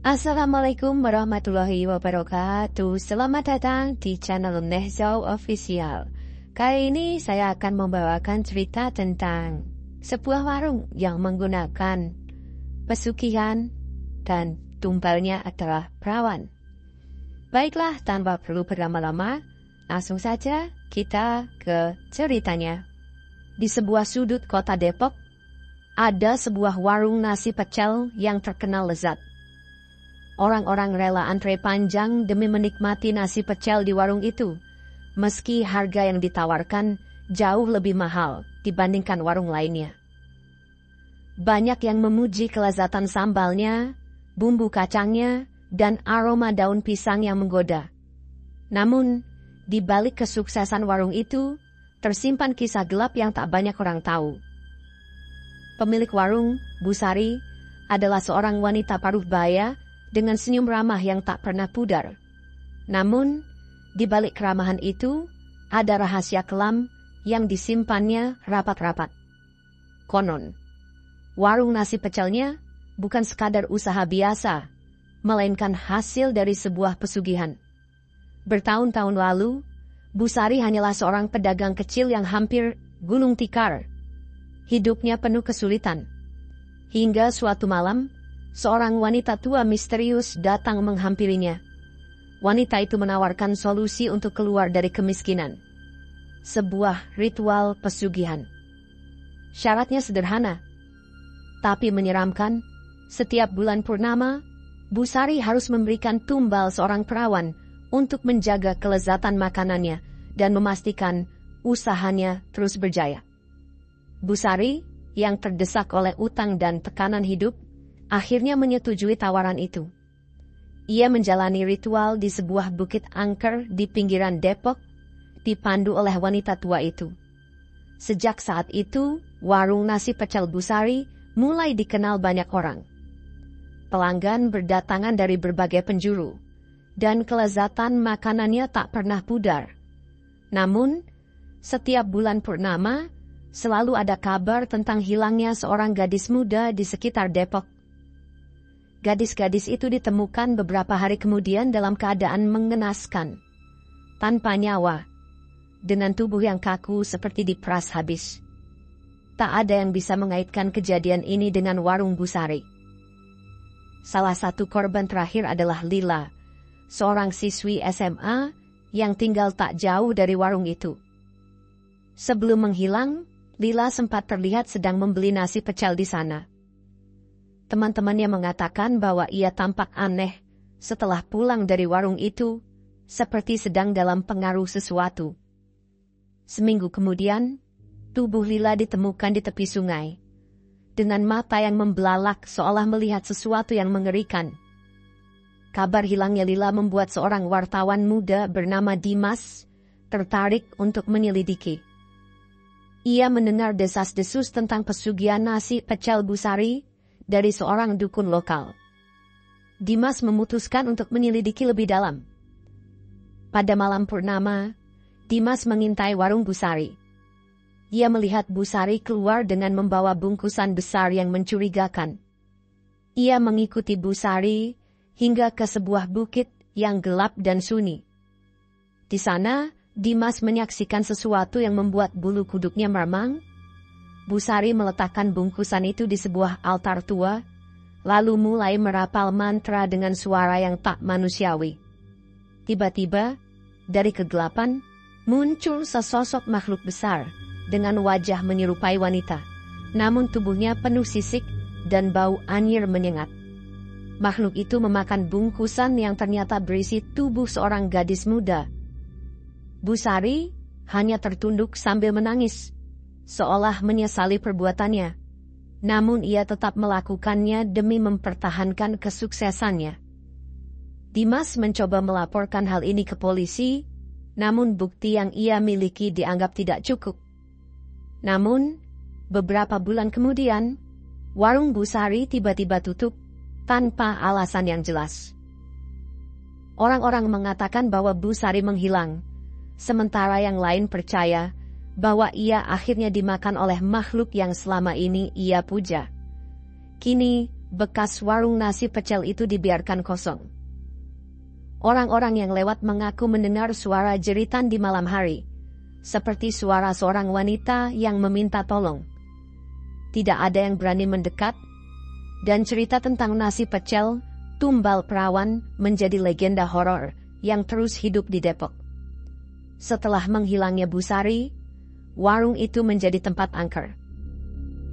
Assalamualaikum warahmatullahi wabarakatuh. Selamat datang di channel Nehzau Official. Kali ini saya akan membawakan cerita tentang sebuah warung yang menggunakan pesugihan dan tumbalnya adalah perawan. Baiklah, tanpa perlu berlama-lama, langsung saja kita ke ceritanya. Di sebuah sudut kota Depok, ada sebuah warung nasi pecel yang terkenal lezat. Orang-orang rela antre panjang demi menikmati nasi pecel di warung itu, meski harga yang ditawarkan jauh lebih mahal dibandingkan warung lainnya. Banyak yang memuji kelezatan sambalnya, bumbu kacangnya, dan aroma daun pisang yang menggoda. Namun, di balik kesuksesan warung itu, tersimpan kisah gelap yang tak banyak orang tahu. Pemilik warung, Bu Sari, adalah seorang wanita paruh baya dengan senyum ramah yang tak pernah pudar. Namun, di balik keramahan itu, ada rahasia kelam yang disimpannya rapat-rapat. Konon, warung nasi pecelnya bukan sekadar usaha biasa, melainkan hasil dari sebuah pesugihan. Bertahun-tahun lalu, Bu Sari hanyalah seorang pedagang kecil yang hampir gulung tikar. Hidupnya penuh kesulitan. Hingga suatu malam, seorang wanita tua misterius datang menghampirinya. Wanita itu menawarkan solusi untuk keluar dari kemiskinan. Sebuah ritual pesugihan. Syaratnya sederhana, tapi menyeramkan. Setiap bulan purnama, Bu Sari harus memberikan tumbal seorang perawan untuk menjaga kelezatan makanannya dan memastikan usahanya terus berjaya. Bu Sari, yang terdesak oleh utang dan tekanan hidup, akhirnya menyetujui tawaran itu. Ia menjalani ritual di sebuah bukit angker di pinggiran Depok, dipandu oleh wanita tua itu. Sejak saat itu, warung nasi pecel Bu Sari mulai dikenal banyak orang. Pelanggan berdatangan dari berbagai penjuru, dan kelezatan makanannya tak pernah pudar. Namun, setiap bulan purnama, selalu ada kabar tentang hilangnya seorang gadis muda di sekitar Depok. Gadis-gadis itu ditemukan beberapa hari kemudian dalam keadaan mengenaskan, tanpa nyawa, dengan tubuh yang kaku seperti diperas habis. Tak ada yang bisa mengaitkan kejadian ini dengan warung Bu Sari. Salah satu korban terakhir adalah Lila, seorang siswi SMA yang tinggal tak jauh dari warung itu. Sebelum menghilang, Lila sempat terlihat sedang membeli nasi pecel di sana. Teman-temannya mengatakan bahwa ia tampak aneh setelah pulang dari warung itu, seperti sedang dalam pengaruh sesuatu. Seminggu kemudian, tubuh Lila ditemukan di tepi sungai, dengan mata yang membelalak seolah melihat sesuatu yang mengerikan. Kabar hilangnya Lila membuat seorang wartawan muda bernama Dimas tertarik untuk menyelidiki. Ia mendengar desas-desus tentang pesugihan nasi pecel Bu Sari dari seorang dukun lokal. Dimas memutuskan untuk menyelidiki lebih dalam. Pada malam purnama, Dimas mengintai warung Bu Sari. Ia melihat Bu Sari keluar dengan membawa bungkusan besar yang mencurigakan. Ia mengikuti Bu Sari hingga ke sebuah bukit yang gelap dan sunyi. Di sana, Dimas menyaksikan sesuatu yang membuat bulu kuduknya meremang. Bu Sari meletakkan bungkusan itu di sebuah altar tua, lalu mulai merapal mantra dengan suara yang tak manusiawi. Tiba-tiba, dari kegelapan, muncul sesosok makhluk besar dengan wajah menyerupai wanita, namun tubuhnya penuh sisik dan bau anyir menyengat. Makhluk itu memakan bungkusan yang ternyata berisi tubuh seorang gadis muda. Bu Sari hanya tertunduk sambil menangis, seolah menyesali perbuatannya. Namun ia tetap melakukannya demi mempertahankan kesuksesannya. Dimas mencoba melaporkan hal ini ke polisi, namun bukti yang ia miliki dianggap tidak cukup. Namun, beberapa bulan kemudian, warung Bu Sari tiba-tiba tutup tanpa alasan yang jelas. Orang-orang mengatakan bahwa Bu Sari menghilang, sementara yang lain percaya bahwa ia akhirnya dimakan oleh makhluk yang selama ini ia puja. Kini, bekas warung nasi pecel itu dibiarkan kosong. Orang-orang yang lewat mengaku mendengar suara jeritan di malam hari, seperti suara seorang wanita yang meminta tolong. Tidak ada yang berani mendekat, dan cerita tentang nasi pecel, tumbal perawan, menjadi legenda horor yang terus hidup di Depok. Setelah menghilangnya Bu Sari, warung itu menjadi tempat angker.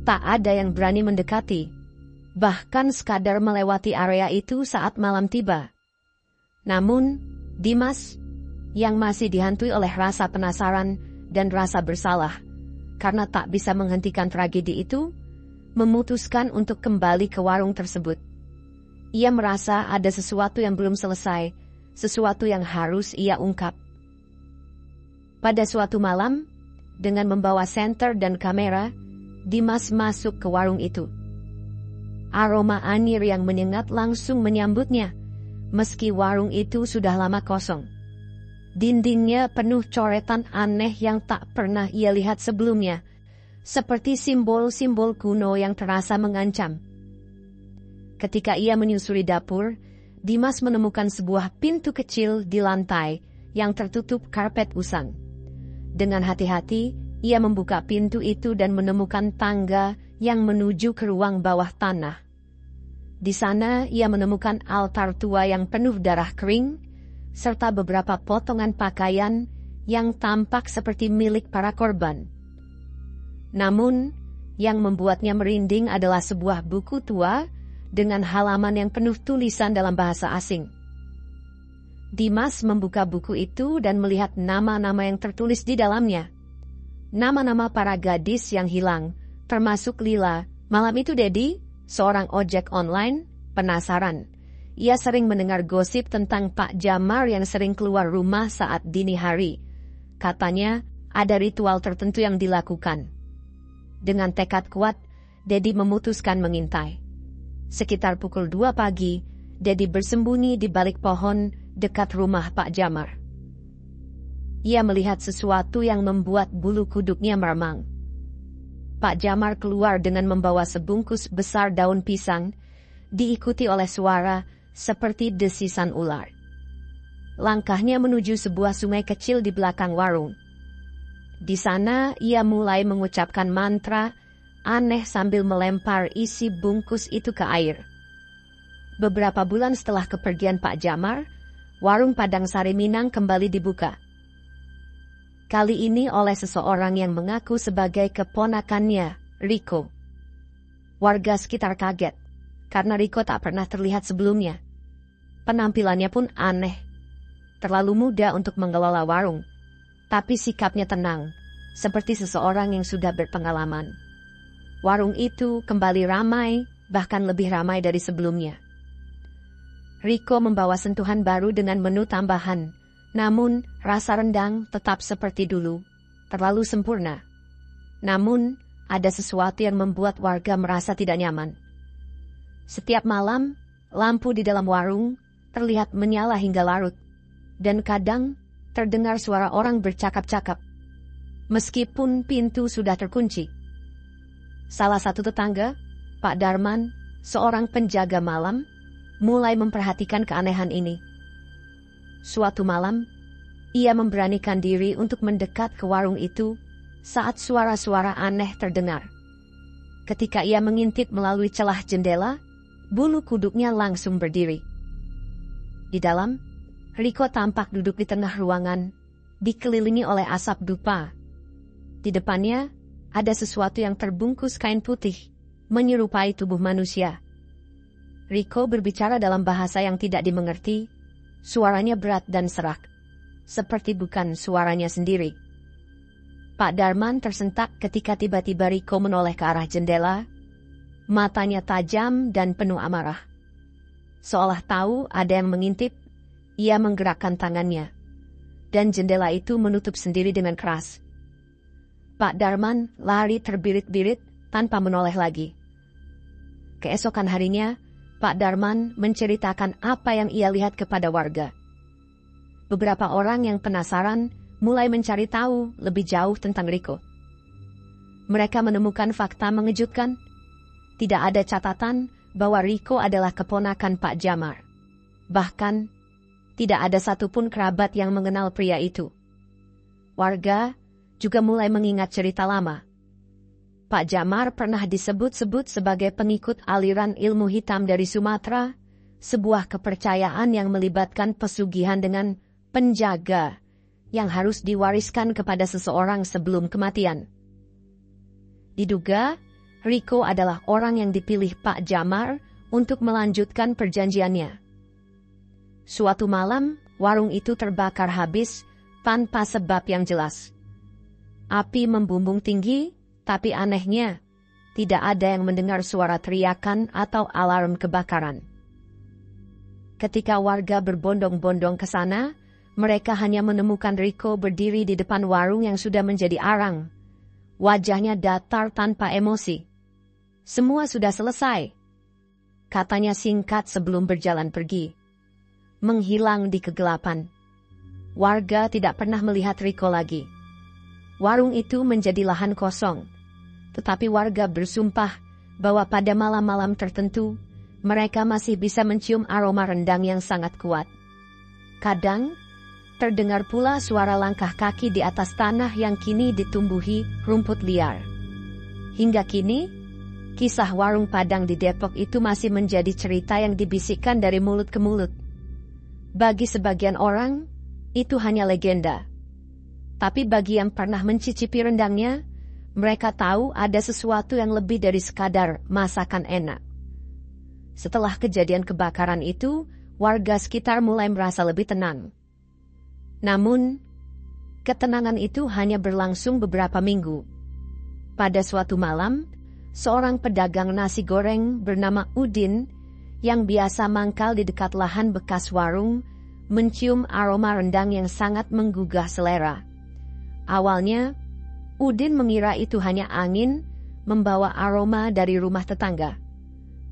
Tak ada yang berani mendekati, bahkan sekadar melewati area itu saat malam tiba. Namun, Dimas, yang masih dihantui oleh rasa penasaran dan rasa bersalah, karena tak bisa menghentikan tragedi itu, memutuskan untuk kembali ke warung tersebut. Ia merasa ada sesuatu yang belum selesai, sesuatu yang harus ia ungkap. Pada suatu malam, dengan membawa senter dan kamera, Dimas masuk ke warung itu. Aroma anyir yang menyengat langsung menyambutnya, meski warung itu sudah lama kosong. Dindingnya penuh coretan aneh yang tak pernah ia lihat sebelumnya, seperti simbol-simbol kuno yang terasa mengancam. Ketika ia menyusuri dapur, Dimas menemukan sebuah pintu kecil di lantai yang tertutup karpet usang. Dengan hati-hati, ia membuka pintu itu dan menemukan tangga yang menuju ke ruang bawah tanah. Di sana ia menemukan altar tua yang penuh darah kering, serta beberapa potongan pakaian yang tampak seperti milik para korban. Namun, yang membuatnya merinding adalah sebuah buku tua dengan halaman yang penuh tulisan dalam bahasa asing. Dimas membuka buku itu dan melihat nama-nama yang tertulis di dalamnya. Nama-nama para gadis yang hilang, termasuk Lila. Malam itu Dedi, seorang ojek online, penasaran. Ia sering mendengar gosip tentang Pak Jamar yang sering keluar rumah saat dini hari. Katanya, ada ritual tertentu yang dilakukan. Dengan tekad kuat, Dedi memutuskan mengintai. Sekitar pukul 2 pagi, Dedi bersembunyi di balik pohon dekat rumah Pak Jamar. Ia melihat sesuatu yang membuat bulu kuduknya meremang. Pak Jamar keluar dengan membawa sebungkus besar daun pisang, diikuti oleh suara seperti desisan ular. Langkahnya menuju sebuah sungai kecil di belakang warung. Di sana ia mulai mengucapkan mantra aneh sambil melempar isi bungkus itu ke air. Beberapa bulan setelah kepergian Pak Jamar, warung Padang Sari Minang kembali dibuka. Kali ini oleh seseorang yang mengaku sebagai keponakannya, Riko. Warga sekitar kaget, karena Riko tak pernah terlihat sebelumnya. Penampilannya pun aneh. Terlalu muda untuk mengelola warung, tapi sikapnya tenang, seperti seseorang yang sudah berpengalaman. Warung itu kembali ramai, bahkan lebih ramai dari sebelumnya. Riko membawa sentuhan baru dengan menu tambahan, namun rasa rendang tetap seperti dulu, terlalu sempurna. Namun, ada sesuatu yang membuat warga merasa tidak nyaman. Setiap malam, lampu di dalam warung terlihat menyala hingga larut, dan kadang terdengar suara orang bercakap-cakap, meskipun pintu sudah terkunci. Salah satu tetangga, Pak Darman, seorang penjaga malam, mulai memperhatikan keanehan ini. Suatu malam, ia memberanikan diri untuk mendekat ke warung itu saat suara-suara aneh terdengar. Ketika ia mengintip melalui celah jendela, bulu kuduknya langsung berdiri. Di dalam, Riko tampak duduk di tengah ruangan, dikelilingi oleh asap dupa. Di depannya, ada sesuatu yang terbungkus kain putih, menyerupai tubuh manusia. Riko berbicara dalam bahasa yang tidak dimengerti, suaranya berat dan serak, seperti bukan suaranya sendiri. Pak Darman tersentak ketika tiba-tiba Riko menoleh ke arah jendela, matanya tajam dan penuh amarah. Seolah tahu ada yang mengintip, ia menggerakkan tangannya, dan jendela itu menutup sendiri dengan keras. Pak Darman lari terbirit-birit tanpa menoleh lagi. Keesokan harinya, Pak Darman menceritakan apa yang ia lihat kepada warga. Beberapa orang yang penasaran mulai mencari tahu lebih jauh tentang Riko. Mereka menemukan fakta mengejutkan. Tidak ada catatan bahwa Riko adalah keponakan Pak Jamar. Bahkan, tidak ada satupun kerabat yang mengenal pria itu. Warga juga mulai mengingat cerita lama. Pak Jamar pernah disebut-sebut sebagai pengikut aliran ilmu hitam dari Sumatera, sebuah kepercayaan yang melibatkan pesugihan dengan penjaga yang harus diwariskan kepada seseorang sebelum kematian. Diduga, Riko adalah orang yang dipilih Pak Jamar untuk melanjutkan perjanjiannya. Suatu malam, warung itu terbakar habis tanpa sebab yang jelas. Api membumbung tinggi, tapi anehnya, tidak ada yang mendengar suara teriakan atau alarm kebakaran. Ketika warga berbondong-bondong ke sana, mereka hanya menemukan Riko berdiri di depan warung yang sudah menjadi arang. Wajahnya datar tanpa emosi. Semua sudah selesai, katanya singkat sebelum berjalan pergi. Menghilang di kegelapan. Warga tidak pernah melihat Riko lagi. Warung itu menjadi lahan kosong. Tetapi warga bersumpah bahwa pada malam-malam tertentu, mereka masih bisa mencium aroma rendang yang sangat kuat. Kadang, terdengar pula suara langkah kaki di atas tanah yang kini ditumbuhi rumput liar. Hingga kini, kisah warung Padang di Depok itu masih menjadi cerita yang dibisikkan dari mulut ke mulut. Bagi sebagian orang, itu hanya legenda. Tapi bagi yang pernah mencicipi rendangnya, mereka tahu ada sesuatu yang lebih dari sekadar masakan enak. Setelah kejadian kebakaran itu, warga sekitar mulai merasa lebih tenang. Namun, ketenangan itu hanya berlangsung beberapa minggu. Pada suatu malam, seorang pedagang nasi goreng bernama Udin, yang biasa mangkal di dekat lahan bekas warung, mencium aroma rendang yang sangat menggugah selera. Awalnya, Udin mengira itu hanya angin membawa aroma dari rumah tetangga.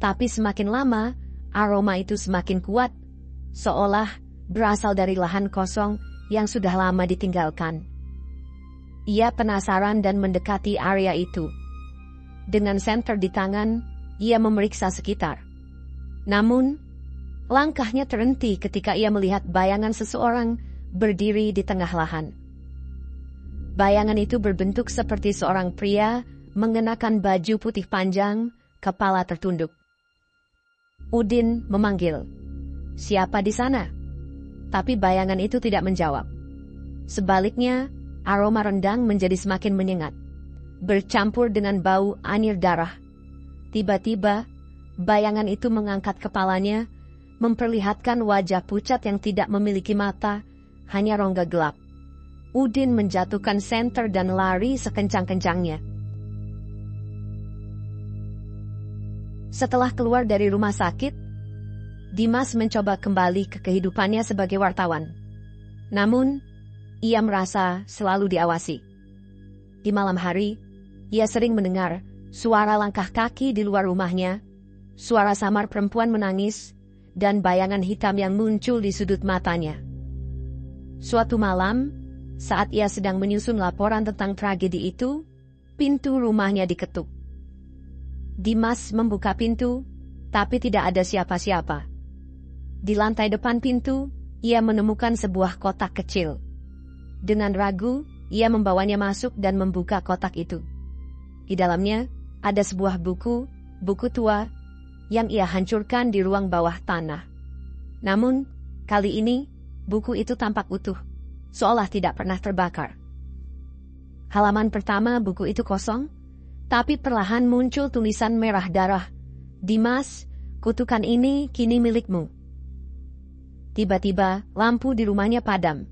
Tapi semakin lama, aroma itu semakin kuat, seolah berasal dari lahan kosong yang sudah lama ditinggalkan. Ia penasaran dan mendekati area itu. Dengan senter di tangan, ia memeriksa sekitar. Namun, langkahnya terhenti ketika ia melihat bayangan seseorang berdiri di tengah lahan. Bayangan itu berbentuk seperti seorang pria mengenakan baju putih panjang, kepala tertunduk. Udin memanggil, "Siapa di sana?" Tapi bayangan itu tidak menjawab. Sebaliknya, aroma rendang menjadi semakin menyengat, bercampur dengan bau anir darah. Tiba-tiba, bayangan itu mengangkat kepalanya, memperlihatkan wajah pucat yang tidak memiliki mata, hanya rongga gelap. Udin menjatuhkan senter dan lari sekencang-kencangnya. Setelah keluar dari rumah sakit, Dimas mencoba kembali ke kehidupannya sebagai wartawan. Namun, ia merasa selalu diawasi. Di malam hari, ia sering mendengar suara langkah kaki di luar rumahnya, suara samar perempuan menangis, dan bayangan hitam yang muncul di sudut matanya. Suatu malam, saat ia sedang menyusun laporan tentang tragedi itu, pintu rumahnya diketuk. Dimas membuka pintu, tapi tidak ada siapa-siapa. Di lantai depan pintu, ia menemukan sebuah kotak kecil. Dengan ragu, ia membawanya masuk dan membuka kotak itu. Di dalamnya, ada sebuah buku tua, yang ia hancurkan di ruang bawah tanah. Namun, kali ini, buku itu tampak utuh, seolah tidak pernah terbakar. Halaman pertama buku itu kosong, tapi perlahan muncul tulisan merah darah, "Dimas, kutukan ini kini milikmu." Tiba-tiba, lampu di rumahnya padam.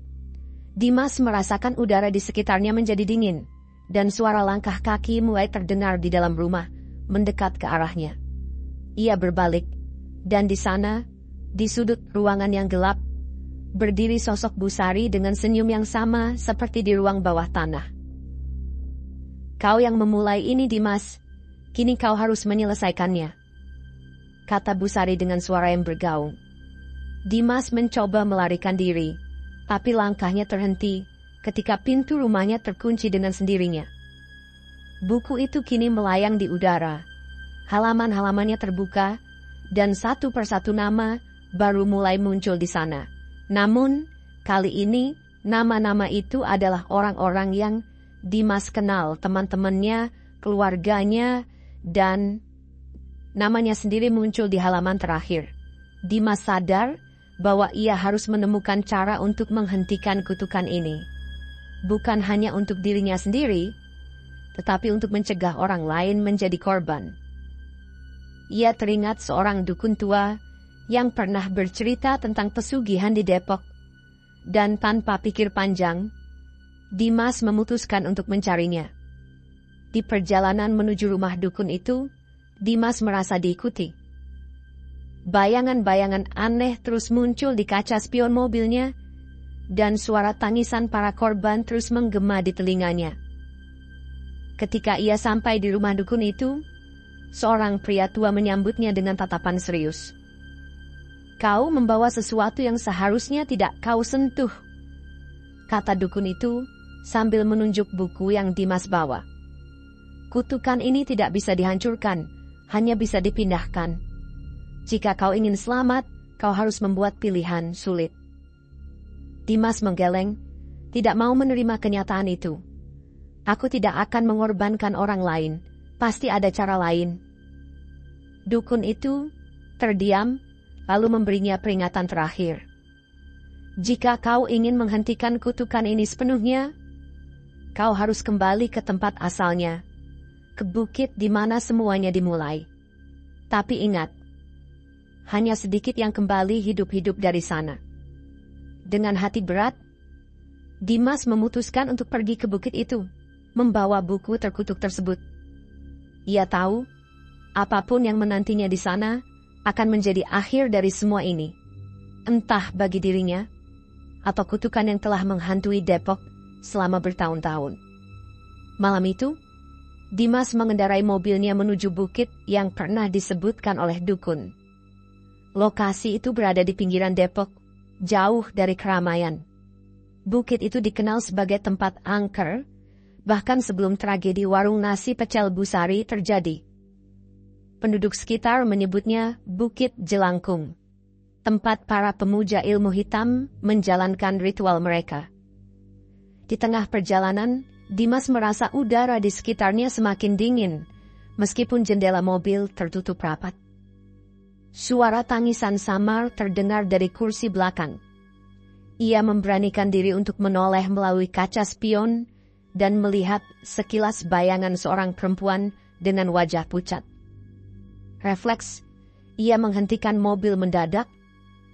Dimas merasakan udara di sekitarnya menjadi dingin, dan suara langkah kaki mulai terdengar di dalam rumah, mendekat ke arahnya. Ia berbalik, dan di sana, di sudut ruangan yang gelap, berdiri sosok Bu Sari dengan senyum yang sama seperti di ruang bawah tanah. "Kau yang memulai ini, Dimas. Kini kau harus menyelesaikannya," kata Bu Sari dengan suara yang bergaung. Dimas mencoba melarikan diri, tapi langkahnya terhenti ketika pintu rumahnya terkunci dengan sendirinya. Buku itu kini melayang di udara. Halaman-halamannya terbuka, dan satu persatu nama baru mulai muncul di sana. Namun, kali ini nama-nama itu adalah orang-orang yang Dimas kenal, teman-temannya, keluarganya, dan namanya sendiri muncul di halaman terakhir. Dimas sadar bahwa ia harus menemukan cara untuk menghentikan kutukan ini. Bukan hanya untuk dirinya sendiri, tetapi untuk mencegah orang lain menjadi korban. Ia teringat seorang dukun tua yang pernah bercerita tentang pesugihan di Depok. Dan tanpa pikir panjang, Dimas memutuskan untuk mencarinya. Di perjalanan menuju rumah dukun itu, Dimas merasa diikuti. Bayangan-bayangan aneh terus muncul di kaca spion mobilnya, dan suara tangisan para korban terus menggema di telinganya. Ketika ia sampai di rumah dukun itu, seorang pria tua menyambutnya dengan tatapan serius. "Kau membawa sesuatu yang seharusnya tidak kau sentuh," kata dukun itu sambil menunjuk buku yang Dimas bawa. "Kutukan ini tidak bisa dihancurkan, hanya bisa dipindahkan. Jika kau ingin selamat, kau harus membuat pilihan sulit." Dimas menggeleng, tidak mau menerima kenyataan itu. "Aku tidak akan mengorbankan orang lain, pasti ada cara lain." Dukun itu terdiam, lalu memberinya peringatan terakhir. "Jika kau ingin menghentikan kutukan ini sepenuhnya, kau harus kembali ke tempat asalnya, ke bukit di mana semuanya dimulai. Tapi ingat, hanya sedikit yang kembali hidup-hidup dari sana." Dengan hati berat, Dimas memutuskan untuk pergi ke bukit itu, membawa buku terkutuk tersebut. Ia tahu, apapun yang menantinya di sana akan menjadi akhir dari semua ini. Entah bagi dirinya, atau kutukan yang telah menghantui Depok selama bertahun-tahun. Malam itu, Dimas mengendarai mobilnya menuju bukit yang pernah disebutkan oleh dukun. Lokasi itu berada di pinggiran Depok, jauh dari keramaian. Bukit itu dikenal sebagai tempat angker, bahkan sebelum tragedi warung nasi pecel Busari terjadi. Penduduk sekitar menyebutnya Bukit Jelangkung, tempat para pemuja ilmu hitam menjalankan ritual mereka. Di tengah perjalanan, Dimas merasa udara di sekitarnya semakin dingin, meskipun jendela mobil tertutup rapat. Suara tangisan samar terdengar dari kursi belakang. Ia memberanikan diri untuk menoleh melalui kaca spion dan melihat sekilas bayangan seorang perempuan dengan wajah pucat. Refleks, ia menghentikan mobil mendadak,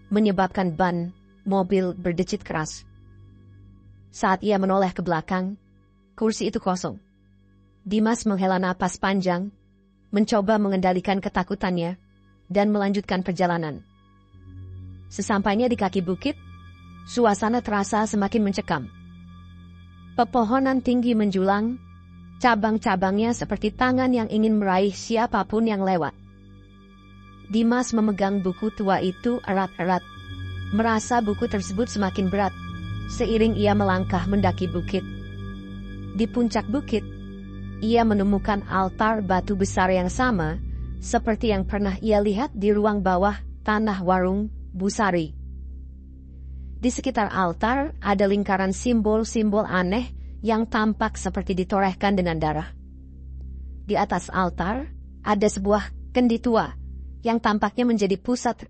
menyebabkan ban mobil berdecit keras. Saat ia menoleh ke belakang, kursi itu kosong. Dimas menghela napas panjang, mencoba mengendalikan ketakutannya, dan melanjutkan perjalanan. Sesampainya di kaki bukit, suasana terasa semakin mencekam. Pepohonan tinggi menjulang, cabang-cabangnya seperti tangan yang ingin meraih siapapun yang lewat. Dimas memegang buku tua itu erat-erat, merasa buku tersebut semakin berat, seiring ia melangkah mendaki bukit. Di puncak bukit, ia menemukan altar batu besar yang sama, seperti yang pernah ia lihat di ruang bawah tanah warung Busari. Di sekitar altar ada lingkaran simbol-simbol aneh yang tampak seperti ditorehkan dengan darah. Di atas altar ada sebuah kendi tua yang tampaknya menjadi pusat.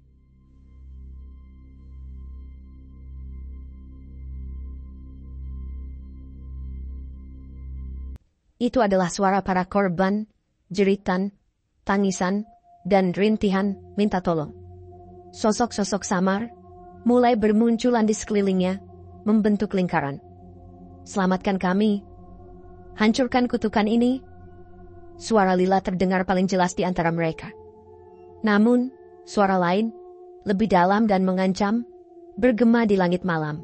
Itu adalah suara para korban, jeritan, tangisan, dan rintihan minta tolong. Sosok-sosok samar mulai bermunculan di sekelilingnya, membentuk lingkaran. "Selamatkan kami. Hancurkan kutukan ini." Suara lila terdengar paling jelas di antara mereka. Namun, suara lain, lebih dalam dan mengancam, bergema di langit malam.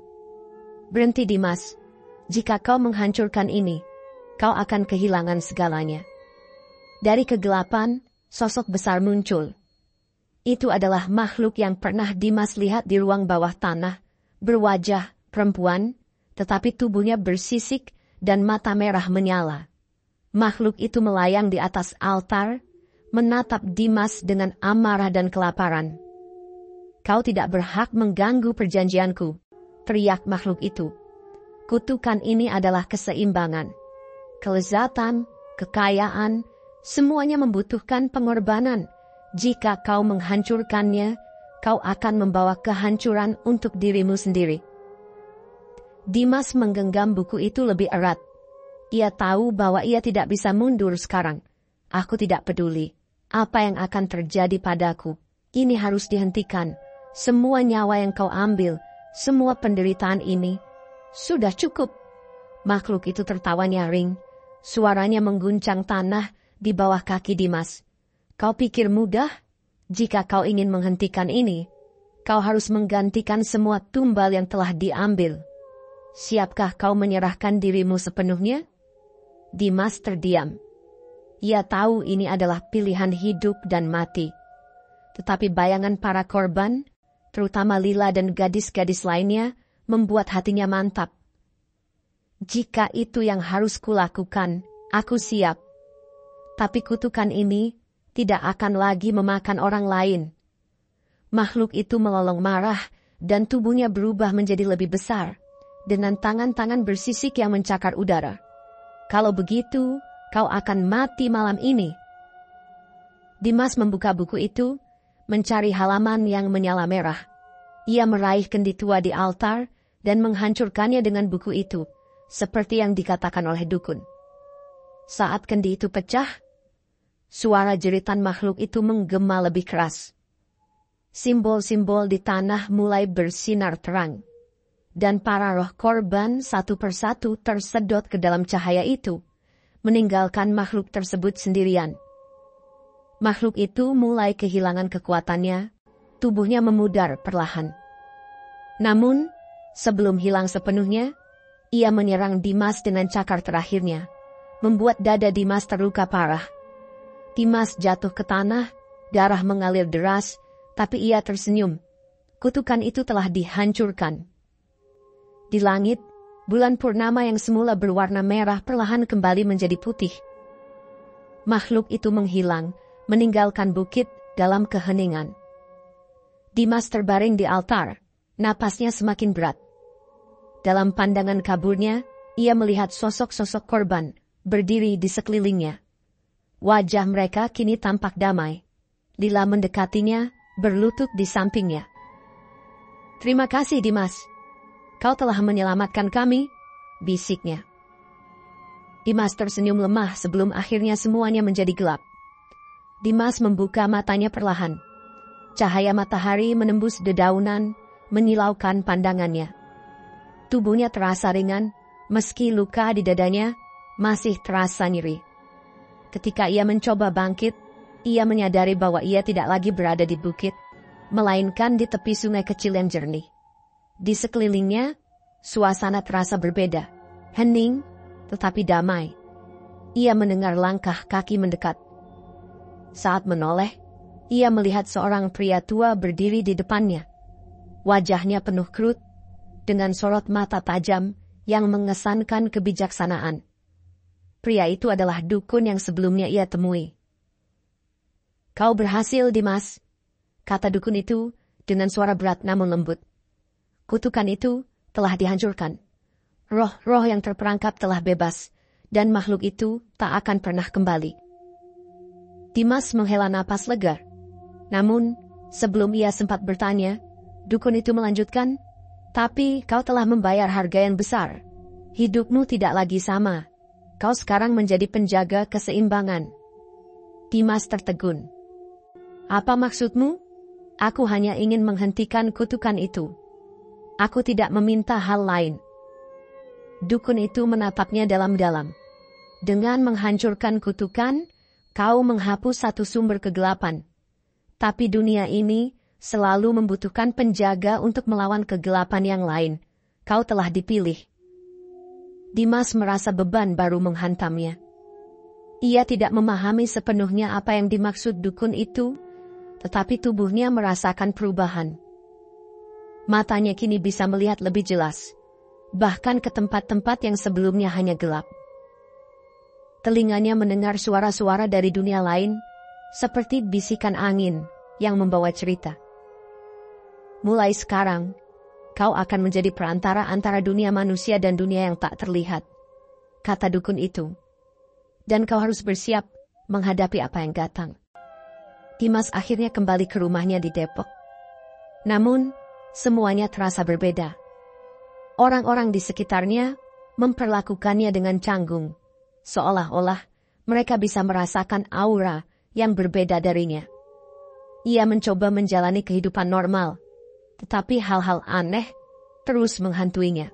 "Berhenti, Dimas. Jika kau menghancurkan ini, kau akan kehilangan segalanya." Dari kegelapan, sosok besar muncul. Itu adalah makhluk yang pernah Dimas lihat di ruang bawah tanah, berwajah perempuan, tetapi tubuhnya bersisik dan mata merah menyala. Makhluk itu melayang di atas altar, menatap Dimas dengan amarah dan kelaparan. "Kau tidak berhak mengganggu perjanjianku," teriak makhluk itu. "Kutukan ini adalah keseimbangan. Kelezatan, kekayaan, semuanya membutuhkan pengorbanan. Jika kau menghancurkannya, kau akan membawa kehancuran untuk dirimu sendiri." Dimas menggenggam buku itu lebih erat. Ia tahu bahwa ia tidak bisa mundur sekarang. "Aku tidak peduli apa yang akan terjadi padaku. Ini harus dihentikan. Semua nyawa yang kau ambil, semua penderitaan ini, sudah cukup." Makhluk itu tertawa nyaring. Suaranya mengguncang tanah di bawah kaki Dimas. "Kau pikir mudah? Jika kau ingin menghentikan ini, kau harus menggantikan semua tumbal yang telah diambil. Siapkah kau menyerahkan dirimu sepenuhnya?" Dimas terdiam. Ia tahu ini adalah pilihan hidup dan mati. Tetapi bayangan para korban, terutama Lila dan gadis-gadis lainnya, membuat hatinya mantap. "Jika itu yang harus kulakukan, aku siap. Tapi kutukan ini tidak akan lagi memakan orang lain." Makhluk itu melolong marah dan tubuhnya berubah menjadi lebih besar, dengan tangan-tangan bersisik yang mencakar udara. "Kalau begitu, kau akan mati malam ini." Dimas membuka buku itu, mencari halaman yang menyala merah. Ia meraih kendi tua di altar dan menghancurkannya dengan buku itu, seperti yang dikatakan oleh dukun. Saat kendi itu pecah, suara jeritan makhluk itu menggema lebih keras. Simbol-simbol di tanah mulai bersinar terang, dan para roh korban satu persatu tersedot ke dalam cahaya itu, meninggalkan makhluk tersebut sendirian. Makhluk itu mulai kehilangan kekuatannya, tubuhnya memudar perlahan. Namun, sebelum hilang sepenuhnya, ia menyerang Dimas dengan cakar terakhirnya, membuat dada Dimas terluka parah. Dimas jatuh ke tanah, darah mengalir deras, tapi ia tersenyum. Kutukan itu telah dihancurkan. Di langit, bulan purnama yang semula berwarna merah perlahan kembali menjadi putih. Makhluk itu menghilang, meninggalkan bukit dalam keheningan. Dimas terbaring di altar, napasnya semakin berat. Dalam pandangan kaburnya, ia melihat sosok-sosok korban berdiri di sekelilingnya. Wajah mereka kini tampak damai. Lila mendekatinya, berlutut di sampingnya. "Terima kasih, Dimas. Kau telah menyelamatkan kami," bisiknya. Dimas tersenyum lemah sebelum akhirnya semuanya menjadi gelap. Dimas membuka matanya perlahan. Cahaya matahari menembus dedaunan, menyilaukan pandangannya. Tubuhnya terasa ringan, meski luka di dadanya masih terasa nyeri. Ketika ia mencoba bangkit, ia menyadari bahwa ia tidak lagi berada di bukit, melainkan di tepi sungai kecil yang jernih. Di sekelilingnya, suasana terasa berbeda, hening, tetapi damai. Ia mendengar langkah kaki mendekat. Saat menoleh, ia melihat seorang pria tua berdiri di depannya. Wajahnya penuh kerut, dengan sorot mata tajam yang mengesankan kebijaksanaan. Pria itu adalah dukun yang sebelumnya ia temui. "Kau berhasil, Dimas," kata dukun itu dengan suara berat namun lembut. "Kutukan itu telah dihancurkan. Roh-roh yang terperangkap telah bebas, dan makhluk itu tak akan pernah kembali." Dimas menghela napas lega. Namun, sebelum ia sempat bertanya, dukun itu melanjutkan, "Tapi kau telah membayar harga yang besar. Hidupmu tidak lagi sama. Kau sekarang menjadi penjaga keseimbangan." Dimas tertegun. "Apa maksudmu?" "Aku hanya ingin menghentikan kutukan itu. Aku tidak meminta hal lain." Dukun itu menatapnya dalam-dalam. "Dengan menghancurkan kutukan, kau menghapus satu sumber kegelapan. Tapi dunia ini selalu membutuhkan penjaga untuk melawan kegelapan yang lain. Kau telah dipilih." Dimas merasa beban baru menghantamnya. Ia tidak memahami sepenuhnya apa yang dimaksud dukun itu, tetapi tubuhnya merasakan perubahan. Matanya kini bisa melihat lebih jelas, bahkan ke tempat-tempat yang sebelumnya hanya gelap. Telinganya mendengar suara-suara dari dunia lain, seperti bisikan angin yang membawa cerita. Mulai sekarang, kau akan menjadi perantara antara dunia manusia dan dunia yang tak terlihat, kata dukun itu. Dan kau harus bersiap menghadapi apa yang datang. Dimas akhirnya kembali ke rumahnya di Depok. Namun, semuanya terasa berbeda. Orang-orang di sekitarnya memperlakukannya dengan canggung, seolah-olah mereka bisa merasakan aura yang berbeda darinya. Ia mencoba menjalani kehidupan normal, tetapi hal-hal aneh terus menghantuinya.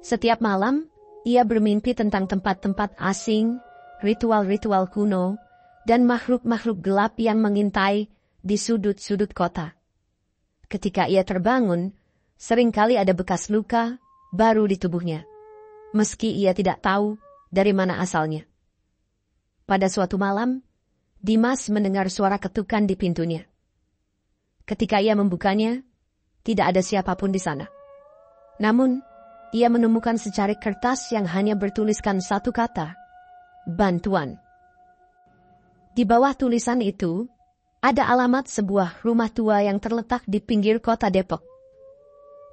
Setiap malam, ia bermimpi tentang tempat-tempat asing, ritual-ritual kuno, dan makhluk-makhluk gelap yang mengintai di sudut-sudut kota. Ketika ia terbangun, seringkali ada bekas luka baru di tubuhnya, meski ia tidak tahu dari mana asalnya. Pada suatu malam, Dimas mendengar suara ketukan di pintunya. Ketika ia membukanya, tidak ada siapapun di sana. Namun, ia menemukan secarik kertas yang hanya bertuliskan satu kata, bantuan. Di bawah tulisan itu, ada alamat sebuah rumah tua yang terletak di pinggir kota Depok.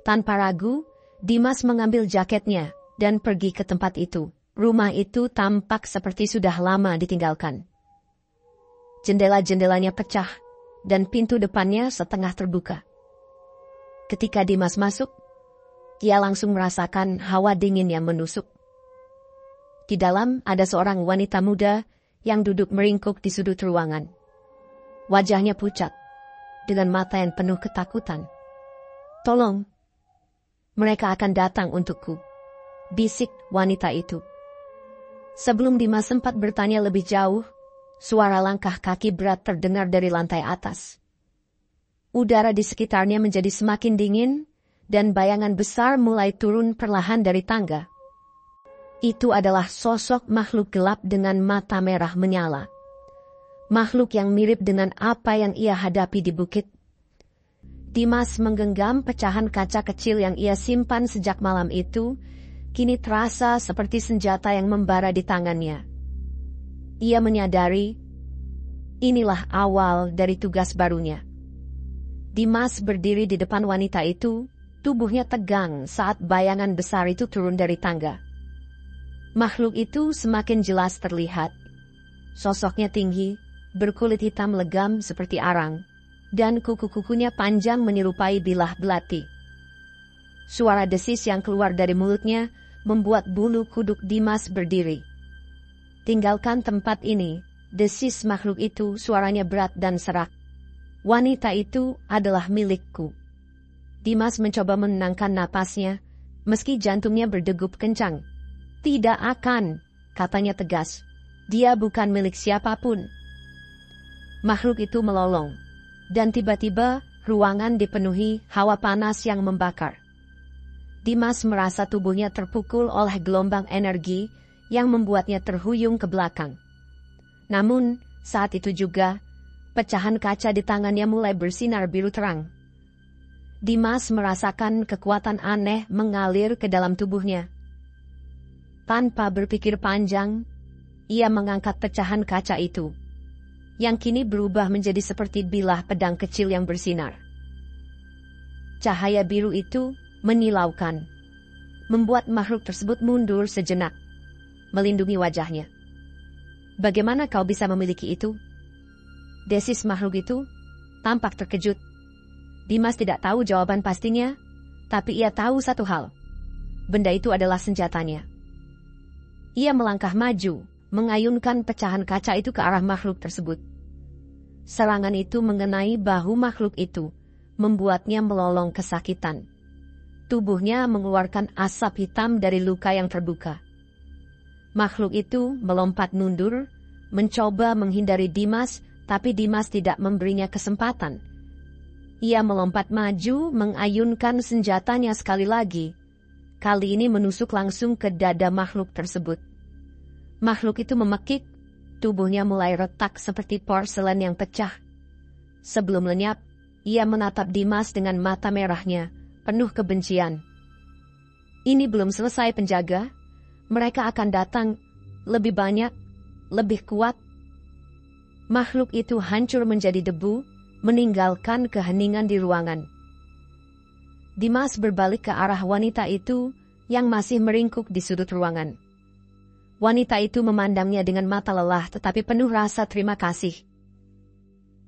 Tanpa ragu, Dimas mengambil jaketnya dan pergi ke tempat itu. Rumah itu tampak seperti sudah lama ditinggalkan. Jendela-jendelanya pecah dan pintu depannya setengah terbuka. Ketika Dimas masuk, ia langsung merasakan hawa dingin yang menusuk. Di dalam ada seorang wanita muda yang duduk meringkuk di sudut ruangan. Wajahnya pucat, dengan mata yang penuh ketakutan. "Tolong, mereka akan datang untukku," bisik wanita itu. Sebelum Dimas sempat bertanya lebih jauh, suara langkah kaki berat terdengar dari lantai atas. Udara di sekitarnya menjadi semakin dingin, dan bayangan besar mulai turun perlahan dari tangga. Itu adalah sosok makhluk gelap dengan mata merah menyala. Makhluk yang mirip dengan apa yang ia hadapi di bukit. Dimas menggenggam pecahan kaca kecil yang ia simpan sejak malam itu, kini terasa seperti senjata yang membara di tangannya. Ia menyadari, inilah awal dari tugas barunya. Dimas berdiri di depan wanita itu, tubuhnya tegang saat bayangan besar itu turun dari tangga. Makhluk itu semakin jelas terlihat. Sosoknya tinggi, berkulit hitam legam seperti arang, dan kuku-kukunya panjang menyerupai bilah belati. Suara desis yang keluar dari mulutnya membuat bulu kuduk Dimas berdiri. "Tinggalkan tempat ini," desis makhluk itu, suaranya berat dan serak. "Wanita itu adalah milikku." Dimas mencoba menenangkan napasnya, meski jantungnya berdegup kencang. "Tidak akan," katanya tegas. "Dia bukan milik siapapun." Makhluk itu melolong, dan tiba-tiba ruangan dipenuhi hawa panas yang membakar. Dimas merasa tubuhnya terpukul oleh gelombang energi yang membuatnya terhuyung ke belakang. Namun, saat itu juga, pecahan kaca di tangannya mulai bersinar biru terang. Dimas merasakan kekuatan aneh mengalir ke dalam tubuhnya. Tanpa berpikir panjang, ia mengangkat pecahan kaca itu, yang kini berubah menjadi seperti bilah pedang kecil yang bersinar. Cahaya biru itu menyilaukan, membuat makhluk tersebut mundur sejenak, melindungi wajahnya. "Bagaimana kau bisa memiliki itu?" desis makhluk itu, tampak terkejut. Dimas tidak tahu jawaban pastinya, tapi ia tahu satu hal. Benda itu adalah senjatanya. Ia melangkah maju, mengayunkan pecahan kaca itu ke arah makhluk tersebut. Serangan itu mengenai bahu makhluk itu, membuatnya melolong kesakitan. Tubuhnya mengeluarkan asap hitam dari luka yang terbuka. Makhluk itu melompat mundur, mencoba menghindari Dimas, tapi Dimas tidak memberinya kesempatan. Ia melompat maju, mengayunkan senjatanya sekali lagi. Kali ini menusuk langsung ke dada makhluk tersebut. Makhluk itu memekik, tubuhnya mulai retak seperti porselen yang pecah. Sebelum lenyap, ia menatap Dimas dengan mata merahnya, penuh kebencian. "Ini belum selesai, penjaga. Mereka akan datang lebih banyak, lebih kuat." makhluk itu hancur menjadi debu, meninggalkan keheningan di ruangan. Dimas berbalik ke arah wanita itu yang masih meringkuk di sudut ruangan. Wanita itu memandangnya dengan mata lelah tetapi penuh rasa terima kasih.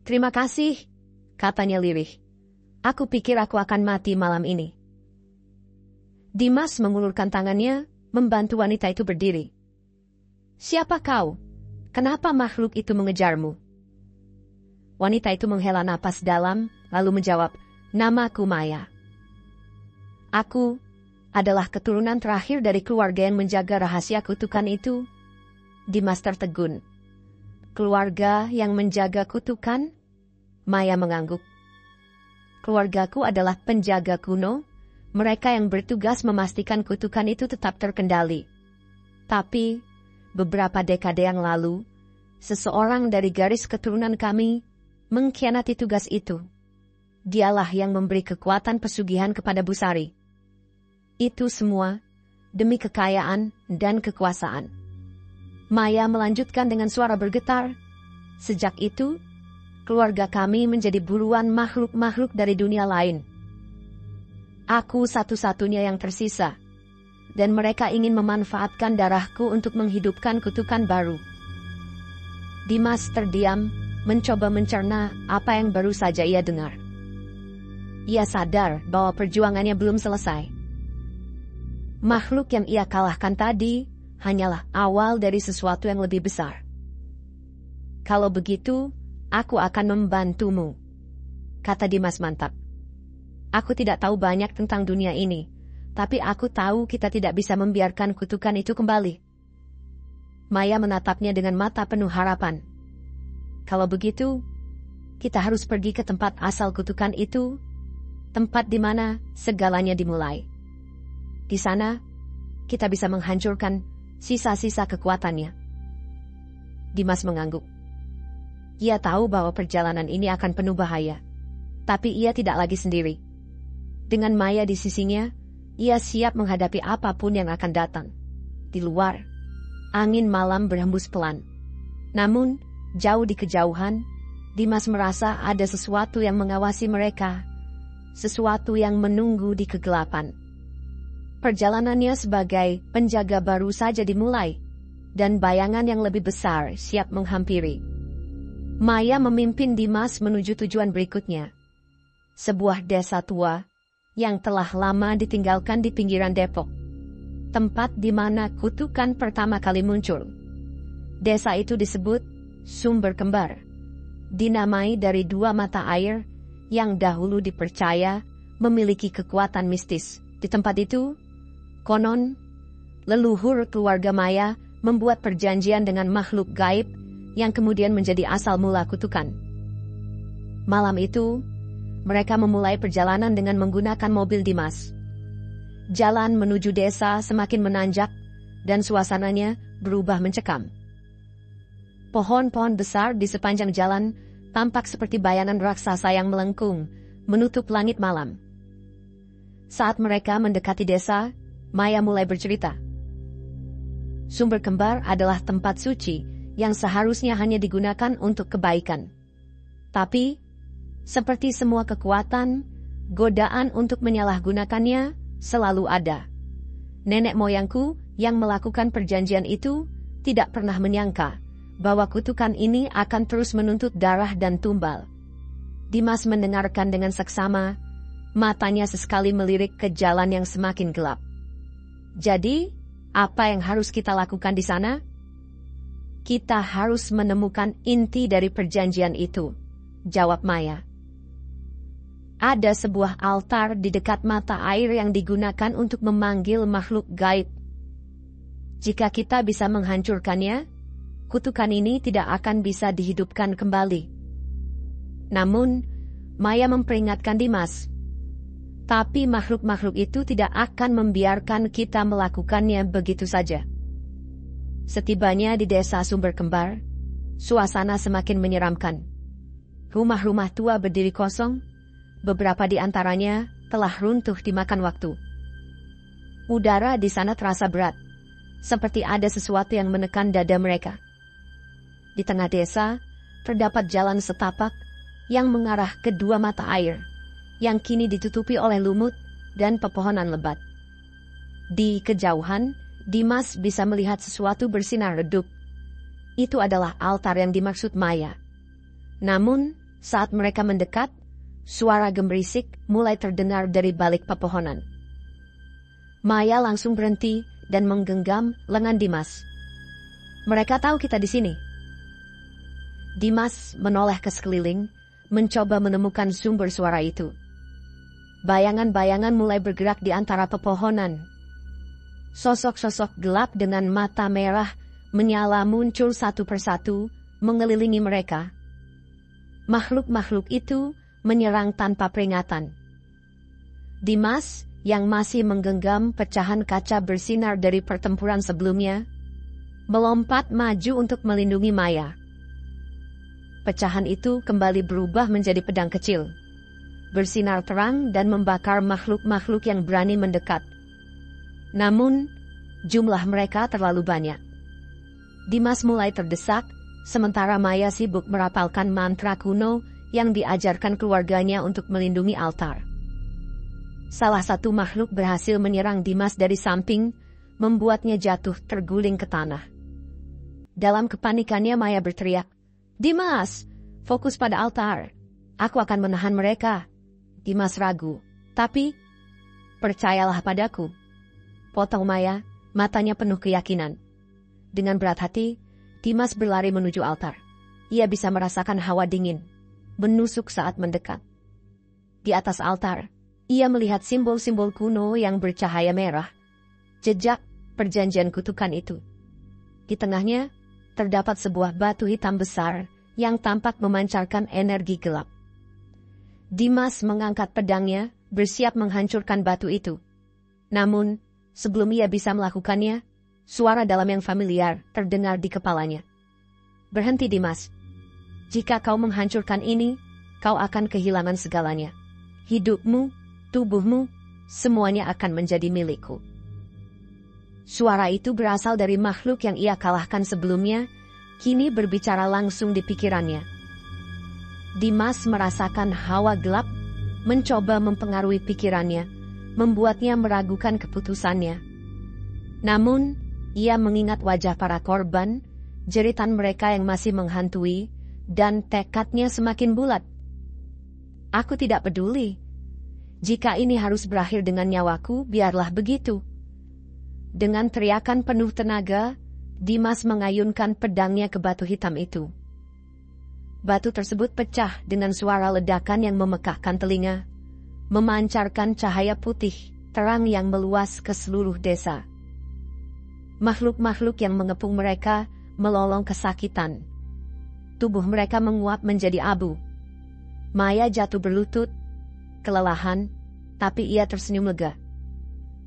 "Terima kasih," katanya lirih. "Aku pikir aku akan mati malam ini." Dimas mengulurkan tangannya, membantu wanita itu berdiri. "Siapa kau? Kenapa makhluk itu mengejarmu?" Wanita itu menghela napas dalam, lalu menjawab, "Namaku Maya. Aku adalah keturunan terakhir dari keluarga yang menjaga rahasia kutukan itu." Dimas tertegun. "Keluarga yang menjaga kutukan?" Maya mengangguk. "Keluargaku adalah penjaga kuno, mereka yang bertugas memastikan kutukan itu tetap terkendali. Tapi, beberapa dekade yang lalu, seseorang dari garis keturunan kami mengkhianati tugas itu. Dialah yang memberi kekuatan pesugihan kepada Busari. Itu semua demi kekayaan dan kekuasaan." Maya melanjutkan dengan suara bergetar, "Sejak itu, keluarga kami menjadi buruan makhluk-makhluk dari dunia lain. Aku satu-satunya yang tersisa, dan mereka ingin memanfaatkan darahku untuk menghidupkan kutukan baru." Dimas terdiam, mencoba mencerna apa yang baru saja ia dengar. Ia sadar bahwa perjuangannya belum selesai. Makhluk yang ia kalahkan tadi hanyalah awal dari sesuatu yang lebih besar. "Kalau begitu, aku akan membantumu," kata Dimas mantap. "Aku tidak tahu banyak tentang dunia ini, tapi aku tahu kita tidak bisa membiarkan kutukan itu kembali." Maya menatapnya dengan mata penuh harapan. "Kalau begitu, kita harus pergi ke tempat asal kutukan itu, tempat di mana segalanya dimulai. Di sana, kita bisa menghancurkan sisa-sisa kekuatannya." Dimas mengangguk. Ia tahu bahwa perjalanan ini akan penuh bahaya, tapi ia tidak lagi sendiri. Dengan Maya di sisinya, ia siap menghadapi apapun yang akan datang. Di luar, angin malam berhembus pelan. Namun, jauh di kejauhan, Dimas merasa ada sesuatu yang mengawasi mereka, sesuatu yang menunggu di kegelapan. Perjalanannya sebagai penjaga baru saja dimulai, dan bayangan yang lebih besar siap menghampiri. Maya memimpin Dimas menuju tujuan berikutnya. Sebuah desa tua yang telah lama ditinggalkan di pinggiran Depok. Tempat di mana kutukan pertama kali muncul. Desa itu disebut Sumber Kembar, dinamai dari dua mata air yang dahulu dipercaya memiliki kekuatan mistis. Di tempat itu, konon, leluhur keluarga Maya membuat perjanjian dengan makhluk gaib yang kemudian menjadi asal mula kutukan. Malam itu, mereka memulai perjalanan dengan menggunakan mobil Dimas. Jalan menuju desa semakin menanjak dan suasananya berubah mencekam. Pohon-pohon besar di sepanjang jalan tampak seperti bayangan raksasa yang melengkung, menutup langit malam. Saat mereka mendekati desa, Maya mulai bercerita. Sumber Kembar adalah tempat suci yang seharusnya hanya digunakan untuk kebaikan. Tapi, seperti semua kekuatan, godaan untuk menyalahgunakannya selalu ada. Nenek moyangku yang melakukan perjanjian itu tidak pernah menyangka bahwa kutukan ini akan terus menuntut darah dan tumbal. Dimas mendengarkan dengan seksama, matanya sesekali melirik ke jalan yang semakin gelap. Jadi, apa yang harus kita lakukan di sana? Kita harus menemukan inti dari perjanjian itu, jawab Maya. Ada sebuah altar di dekat mata air yang digunakan untuk memanggil makhluk gaib. Jika kita bisa menghancurkannya, kutukan ini tidak akan bisa dihidupkan kembali. Namun, Maya memperingatkan Dimas, tapi makhluk-makhluk itu tidak akan membiarkan kita melakukannya begitu saja. Setibanya di desa Sumber Kembar, suasana semakin menyeramkan. Rumah-rumah tua berdiri kosong, beberapa di antaranya telah runtuh dimakan waktu. Udara di sana terasa berat, seperti ada sesuatu yang menekan dada mereka. Di tengah desa, terdapat jalan setapak yang mengarah ke dua mata air, yang kini ditutupi oleh lumut dan pepohonan lebat. Di kejauhan, Dimas bisa melihat sesuatu bersinar redup. Itu adalah altar yang dimaksud Maya. Namun, saat mereka mendekat, suara gemerisik mulai terdengar dari balik pepohonan. Maya langsung berhenti dan menggenggam lengan Dimas. "Mereka tahu kita di sini." Dimas menoleh ke sekeliling, mencoba menemukan sumber suara itu. Bayangan-bayangan mulai bergerak di antara pepohonan. Sosok-sosok gelap dengan mata merah menyala muncul satu persatu, mengelilingi mereka. Makhluk-makhluk itu menyerang tanpa peringatan. Dimas, yang masih menggenggam pecahan kaca bersinar dari pertempuran sebelumnya, melompat maju untuk melindungi Maya. Pecahan itu kembali berubah menjadi pedang kecil, bersinar terang dan membakar makhluk-makhluk yang berani mendekat. Namun, jumlah mereka terlalu banyak. Dimas mulai terdesak, sementara Maya sibuk merapalkan mantra kuno yang diajarkan keluarganya untuk melindungi altar. Salah satu makhluk berhasil menyerang Dimas dari samping, membuatnya jatuh terguling ke tanah. Dalam kepanikannya Maya berteriak, "Dimas, fokus pada altar. Aku akan menahan mereka." Dimas ragu. "Tapi, percayalah padaku," potong Maya, matanya penuh keyakinan. Dengan berat hati, Dimas berlari menuju altar. Ia bisa merasakan hawa dingin, menusuk saat mendekat. Di atas altar, ia melihat simbol-simbol kuno yang bercahaya merah, jejak perjanjian kutukan itu. Di tengahnya, terdapat sebuah batu hitam besar yang tampak memancarkan energi gelap. Dimas mengangkat pedangnya, bersiap menghancurkan batu itu. Namun, sebelum ia bisa melakukannya, suara dalam yang familiar terdengar di kepalanya. "Berhenti, Dimas. Jika kau menghancurkan ini, kau akan kehilangan segalanya. Hidupmu, tubuhmu, semuanya akan menjadi milikku." Suara itu berasal dari makhluk yang ia kalahkan sebelumnya, kini berbicara langsung di pikirannya. Dimas merasakan hawa gelap, mencoba mempengaruhi pikirannya, membuatnya meragukan keputusannya. Namun, ia mengingat wajah para korban, jeritan mereka yang masih menghantui, dan tekadnya semakin bulat. "Aku tidak peduli. Jika ini harus berakhir dengan nyawaku, biarlah begitu." Dengan teriakan penuh tenaga, Dimas mengayunkan pedangnya ke batu hitam itu. Batu tersebut pecah dengan suara ledakan yang memekakkan telinga, memancarkan cahaya putih terang yang meluas ke seluruh desa. Makhluk-makhluk yang mengepung mereka melolong kesakitan. Tubuh mereka menguap menjadi abu. Maya jatuh berlutut, kelelahan, tapi ia tersenyum lega.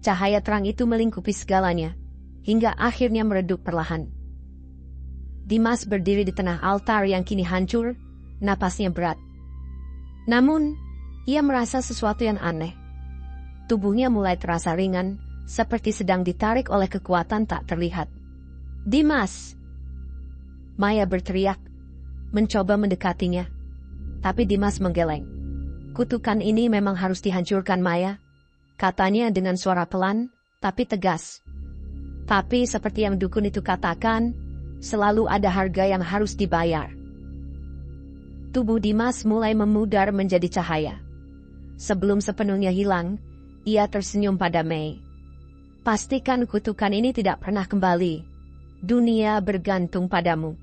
Cahaya terang itu melingkupi segalanya, hingga akhirnya meredup perlahan. Dimas berdiri di tengah altar yang kini hancur, napasnya berat. Namun, ia merasa sesuatu yang aneh. Tubuhnya mulai terasa ringan, seperti sedang ditarik oleh kekuatan tak terlihat. "Dimas!" Maya berteriak, mencoba mendekatinya. Tapi Dimas menggeleng. "Kutukan ini memang harus dihancurkan, Maya," katanya dengan suara pelan, tapi tegas. "Tapi seperti yang dukun itu katakan, selalu ada harga yang harus dibayar." Tubuh Dimas mulai memudar menjadi cahaya. Sebelum sepenuhnya hilang, ia tersenyum pada Mei. "Pastikan kutukan ini tidak pernah kembali. Dunia bergantung padamu."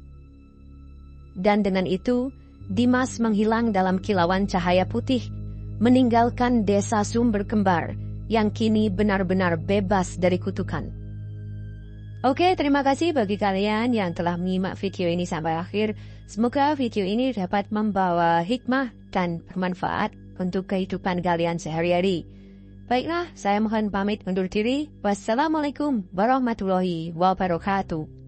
Dan dengan itu, Dimas menghilang dalam kilauan cahaya putih, meninggalkan desa Sumber Kembar yang kini benar-benar bebas dari kutukan. Oke, terima kasih bagi kalian yang telah menyimak video ini sampai akhir. Semoga video ini dapat membawa hikmah dan bermanfaat untuk kehidupan kalian sehari-hari. Baiklah, saya mohon pamit undur diri. Wassalamualaikum warahmatullahi wabarakatuh.